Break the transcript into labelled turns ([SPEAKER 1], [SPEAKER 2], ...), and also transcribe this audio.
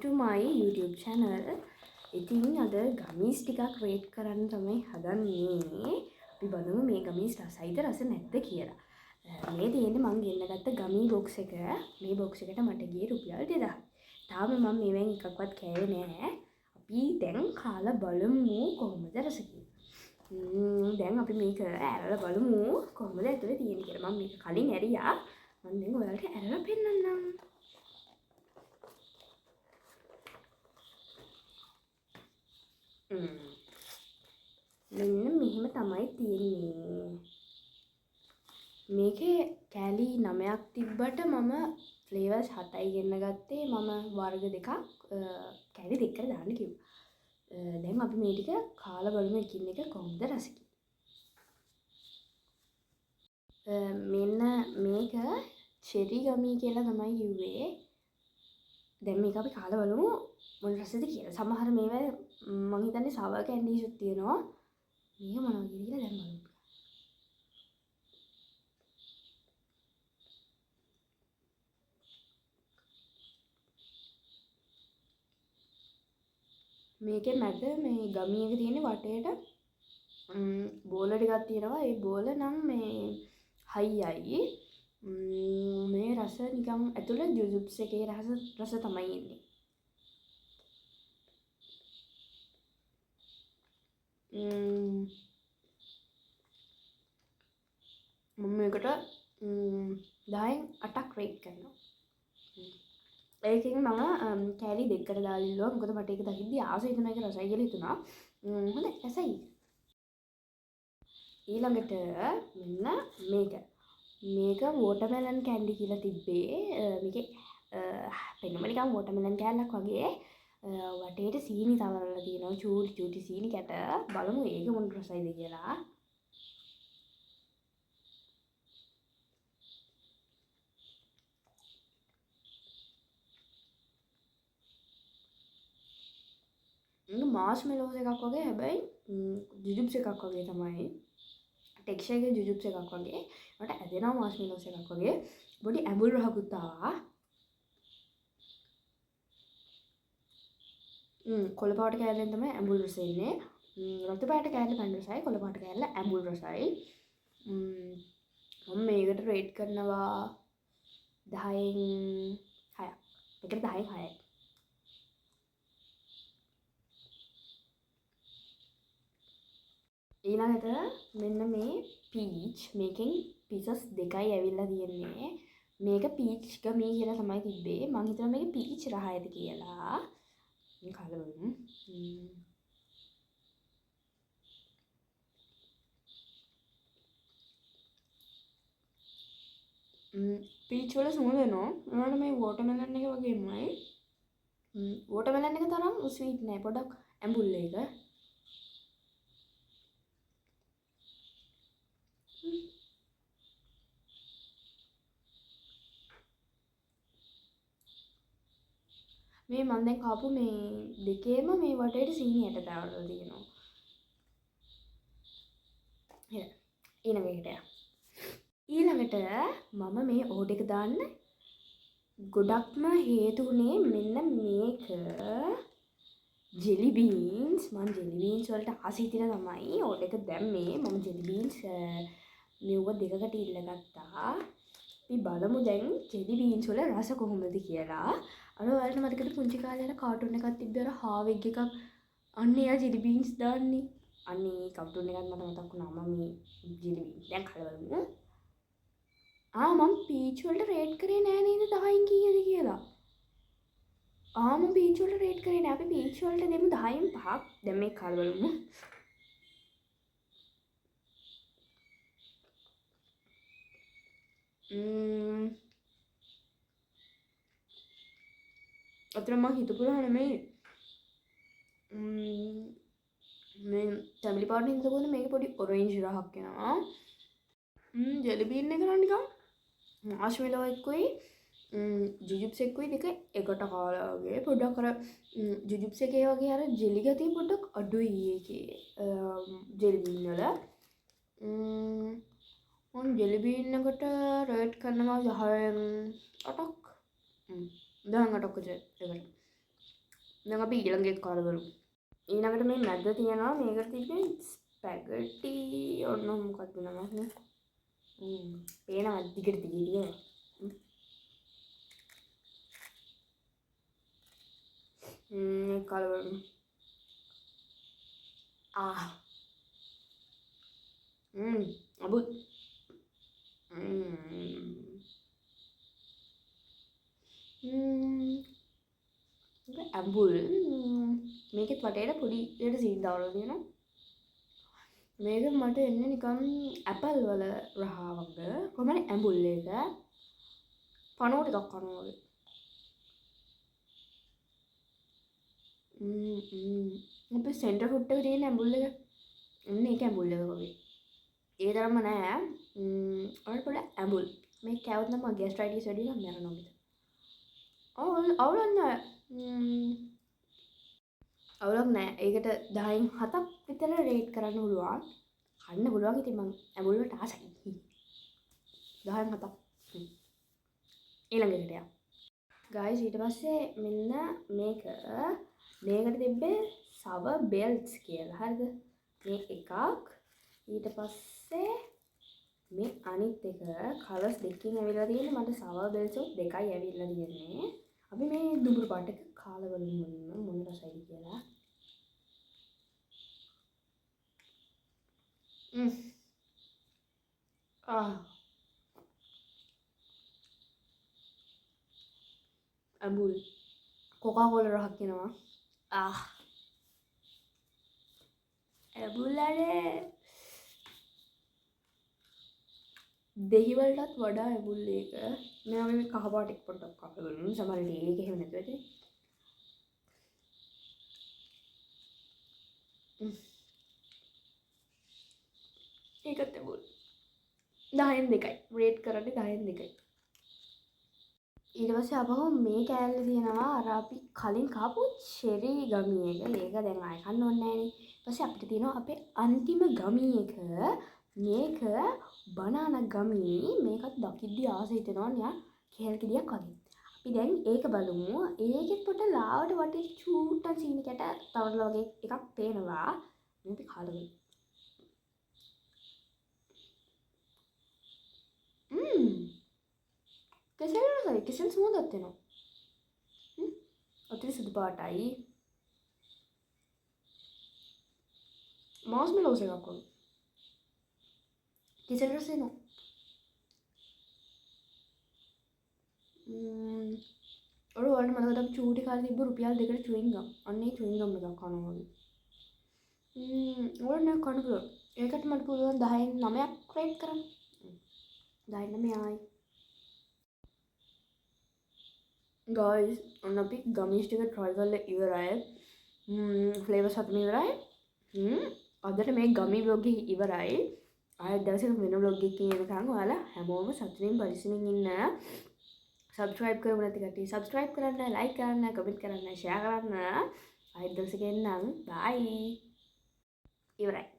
[SPEAKER 1] to my YouTube channel. ඉතින් අද ගමීස් ටිකක් රේට් කරන්න තමයි හදන්නේ. අපි බලමු මේ ගමීස් රසයිද රස නැද්ද කියලා. මේ තියෙන්නේ මම ගෙන්න ගත්ත ගමී බොක්ස් එක. මේ බොක්ස් එකට මට ගියේ රුපියල් 2000. තාම මම මේවෙන් එකක්වත් කෑවේ නෑ. අපි දැන් කාලා බලමු කොහොමද රස කියලා. දැන් අපි මේක ඇරලා බලමු කොහොමද ඇතුලේ තියෙන්නේ කියලා. මම මේක කලින් ඇරියා. මම දැන් ඔයාලට ඇරලා පෙන්නන්නම්. මෙන්න මෙහෙම තමයි තියෙන්නේ. මේකේ කෑලි 9ක් තිබ්බට මම ෆ්ලේවර්ස් 7යි ගෙන්න ගත්තේ. මම වර්ග දෙකක් කෑලි දෙකකට දාන්න කිව්වා. දැන් අපි මේ ටික කාලා බලමු එකින් එක කොහොමද රස මෙන්න මේක චෙරි ගමී කියලා තමයි කිව්වේ. දැන් මේක අපි කාලා බලමු මොන රසද කියලා. සමහර මේවා මම හිතන්නේ සවර් කැන්ඩීස්ුත් තියෙනවා. මේක මොනවද කියලා දැන් බලමු. මේකේ මැද මේ ගමී එක තියෙන වටේට බෝල ටිකක් තියෙනවා. ඒ බෝල නම් මේ හයියයි. මේ රස නිකන් ඇතුළේ ජුජුබ්ස් එකේ රස තමයි එන්නේ. මම මේකට 10න් 8ක් රේට් කරනවා. ඒකෙන් මම කෑලි දෙකකට දාලා ඉල්ලුවා. මොකද මට ඒක දකිද්දි ආසයි හිතුණා ඒක රසයි කියලා හිතුණා. හොඳයි රසයි. ඊළඟට මෙන්න මේක. මේක වෝටර්මෙලන් කැන්ඩි කියලා තිබ්බේ. මේකේ පෙනුම නිකන් වෝටර්මෙලන් කෑල්ලක් වගේ. වටේට සීනි තවරලා තියෙනවා. චූටි සීනි කැට. බලමු ඒක මොන රසයිද කියලා. මාෂ්මෙලෝස් එකක් වගේ. හැබැයි ජුජුබ්ස් එකක් වගේ තමයි. ටෙක්ස්චර් එකේ ජුජුබ්ස් එකක් වගේ. මට ඇදෙනවා මාෂ්මෙලෝස් එකක් වගේ. පොඩි ඇඹුල් රහකුත් ආවා. කොළ පාට කෑල්ලෙන් තමයි ඇඹුල් රස එන්නේ. රතු පාට කෑල්ල පැණි රසයි. කොළ පාට කෑල්ල ඇඹුල් රසයි. මම මේකට රේට් කරනවා 10න් 6ක්. මේකට 10න් 6යි. ඊළඟට මෙන්න මේ පීච්. මේකෙන් පීසස් දෙකයි ඇවිල්ලා තියෙන්නේ. මේක පීච් ගමී කියලා තමයි තිබ්බේ. මම හිතනවා මේක පීච් රහයද කියලා. මේ කලවලු. පීච් වල සුවඳ එනවා. ඒනට මේ වෝටර්මෙලන් එක වගේමයි. වෝටර්මෙලන් එක තරම් ස්වීට් නෑ. පොඩක් ඇඹුල් එක. මේ මම දැන් කාපු මේ දෙකේම මේ වටේට සීනි ඇට දාලා තියෙනවා. ඊළඟට මම මේ ඕඩ එක දාන්න ගොඩක්ම හේතු වුණේ මෙන්න මේක ජෙලි බීන්ස්. මම ජෙලි බීන්ස් වලට ආස හිතිලා තමයි ඕඩ එක දැම්මේ. මම ජෙලි බීන්ස් මෙව දෙකකට ඉල්ලගත්තා. අපි බලමු දැන් ජෙලි බීන්ස් වල රස කොහොමද කියලා. අර ඔයාලට මතකද පුංචි කාලේ අර කාටුන් එකක් තිබ්බේ අර හාවෙක් එකක් අන්න එයා ජෙලි බීන්ස් දාන්නේ. අන්නේ කාටුන් එකක් මට මතක් වුණා. මම මේ ජෙලි බීන්ස් දැන් කලවලු. මම පීච් වලට රේට් කරේ නෑ නේද 10න් කීයද කියලා. මම පීච් වලට රේට් කරේ නෑ. අපි පීච් වලට දෙමු 10න් 5ක්. දැන් මේ කලවලු. අතන මම හිතපුවා නෙමෙයි. මේ ෆැමිලි පාර්ට් එකේ ඉඳලා මේක පොඩි ඔරෙන්ජ් රහක් එනවා. ජෙලි බීන් එක නම් නිකන් මාෂ්මෙලෝ එක්කුයි ජුජුබ්ස් එක්කුයි දෙක එකට කාලා වගේ. පොඩ්ඩක් අර ජුජුබ්ස් එකේ වගේ අර ජෙලි ගතිය පොඩ්ඩක් අඩුයි ඒකේ ජෙලි බීන් වල. මම ජෙලි බීන් එකට රේට් කරනවා 10න් 8ක්. 10න් 8ක් විතර. දැන් අපි ඊළඟ එක කරවලු. ඊළඟට මේ මැද්ද තියනවා මේකට තිබෙන ස්පැගටි ඔන්න මොකක්ද නම පේනවා දිගට තියෙන්නේ. කරවලු. අබුත් ඇඹුල් මේකෙත් වටේට පොඩි දෙයට සීන් දාලා තියෙනවා. මේක මට එන්නේ නිකන් ඇපල් වල රහ වගේ. කොහමද ඇඹුල් එක පණුව ටිකක් කනවා වගේ. අපේ සෙන්ටර් ෆුඩ් එකේ තියෙන ඇඹුල් එක. එන්නේ ඒක ඇඹුල් එක වගේ. ඒ තරම්ම නෑ. අර පොඩ ඇඹුල්. මේ කෑවොත් නම් ගෑස්ට්‍රයිටිස් වැඩි නම් මරනවා විතර. අවුලක් නෑ. අවුලක් නෑ. ඒකට 10න් 7ක් විතර රේට් කරන්න පුළුවන්. කන්න පුළුවන් ඉතින් මං ඇඹුල් වලට ආසයි. 10න් 7ක්. ඊළඟට යන්න. ගයිස් ඊට පස්සේ මෙන්න මේකට තිබ්බේ සව බෙල්ට්ස් කියලා. හරිද? මේ එකක්. ඊට පස්සේ මේ අනිත් එක කලර්ස් දෙකකින් ඇවිල්ලා තියෙන්නේ. මට සව බෙල්ට්ස් දෙකයි ඇවිල්ලා තියෙන්නේ. අපි මේ දුඹුරු පාට එක කාලා බලමු මොන රසයිද කියලා. ඇඹුල් කොකා කෝලා රහක් එනවා. ඇඹුල්ලානේ දෙහි වලටත් වඩා ඇඹුල් එක. මෙයා මේ කහ පාට එක පොඩ්ඩක් කපලා බලමු. සමහරවිට ඒක එහෙම නැතුව ඇති. ඒකත් ඇඹුල්. 10න් 2යි. රේට් කරන්නේ 10න් 2යි. ඊට පස්සේ අපහු මේ කෑල්ල තියෙනවා අර අපි කලින් කාපු චෙරි ගමි එක. ඒක දැන් ආයෙ කන්න ඕනේ නෑනේ. ඊට පස්සේ අපිට තියෙනවා අපේ අන්තිම ගමි එක. මේක බනානා ගමි. මේකත් දකිද්දි ආස හිතෙනවා නිකන් කේල් ගෙඩියක් වගේ. අපි දැන් ඒක බලමු. ඒකෙත් පොට ලාවට වටේ චූට්ටක් සීනි කැට තවරලා වගේ එකක් පේනවා. මේක කාලා කෙසෙල් රසයි. කෙසෙල් සුවඳක් වෙනවා. අතේ සුදු පාටයි. මාස්මෙලෝස් එකක් වගේ. කෙසෙල් රස එනවා. ඔර වලට මතකද අපි චූටි කාලේ තිබ්බ රුපියල් 2කට චුවින් ගම්. අන්නේ චුවින් ගම් එකක් කනවා වගේ. ඕනේ කන්න පුළුවන්. ඒකට මට පුළුවන් 10න් 9ක් රේට් කරන්න. 10න් 9යි. guys ඔන්න අපි ගමීස් ටික try කරලා ඉවරයි. ෆ්ලේවර්ස් හතම ඉවරයි. අදට මේ ගමි vlog එක ඉවරයි. ආයෙත් දවසක වෙන vlog එකකින් එනකන් ඔයාලා හැමෝම සතුටින් පරිස්සමින් ඉන්න. subscribe කරමු නැති කට්ටිය subscribe කරන්න, like කරන්න, comment කරන්න, share කරන්න. ආයෙත් දවසක එන්නම්. bye. ඉවරයි.